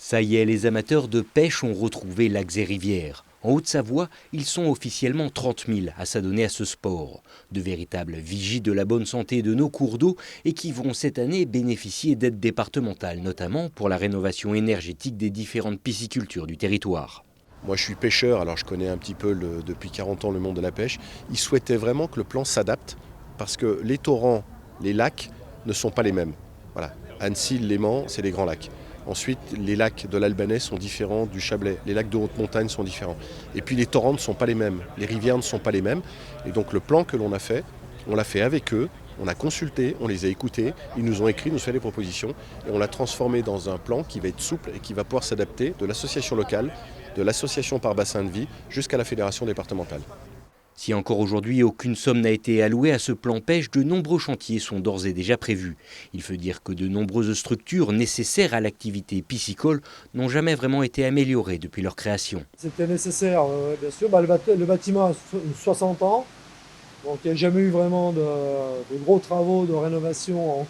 Ça y est, les amateurs de pêche ont retrouvé lacs et rivières. En Haute-Savoie, ils sont officiellement 30 000 à s'adonner à ce sport. De véritables vigies de la bonne santé de nos cours d'eau et qui vont cette année bénéficier d'aides départementales, notamment pour la rénovation énergétique des différentes piscicultures du territoire. Moi je suis pêcheur, alors je connais un petit peu depuis 40 ans le monde de la pêche. Ils souhaitaient vraiment que le plan s'adapte parce que les torrents, les lacs ne sont pas les mêmes. Voilà. Annecy, le Léman, c'est les grands lacs. Ensuite, les lacs de l'Albanais sont différents du Chablais. Les lacs de haute montagne sont différents. Et puis les torrents ne sont pas les mêmes. Les rivières ne sont pas les mêmes. Et donc le plan que l'on a fait, on l'a fait avec eux. On a consulté, on les a écoutés. Ils nous ont écrit, nous ont fait des propositions. Et on l'a transformé dans un plan qui va être souple et qui va pouvoir s'adapter de l'association locale, de l'association par bassin de vie, jusqu'à la fédération départementale. Si encore aujourd'hui aucune somme n'a été allouée à ce plan pêche, de nombreux chantiers sont d'ores et déjà prévus. Il faut dire que de nombreuses structures nécessaires à l'activité piscicole n'ont jamais vraiment été améliorées depuis leur création. C'était nécessaire, bien sûr. Le bâtiment a 60 ans, donc il n'y a jamais eu vraiment de gros travaux de rénovation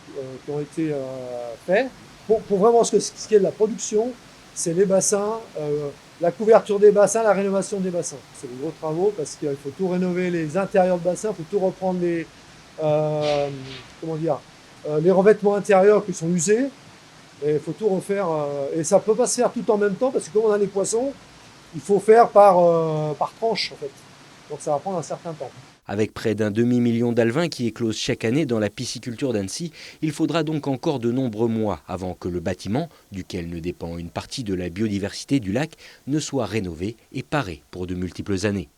qui ont été faits. Pour vraiment ce qui est de la production, c'est les bassins, la couverture des bassins, la rénovation des bassins. C'est des gros travaux parce qu'il faut tout rénover, les intérieurs de bassins, il faut tout reprendre les revêtements intérieurs qui sont usés. Et il faut tout refaire. Et ça ne peut pas se faire tout en même temps parce que comme on a les poissons, il faut faire par tranche en fait. Donc ça va prendre un certain temps. Avec près d'un demi-million d'alevins qui éclosent chaque année dans la pisciculture d'Annecy, il faudra donc encore de nombreux mois avant que le bâtiment, duquel ne dépend une partie de la biodiversité du lac, ne soit rénové et paré pour de multiples années.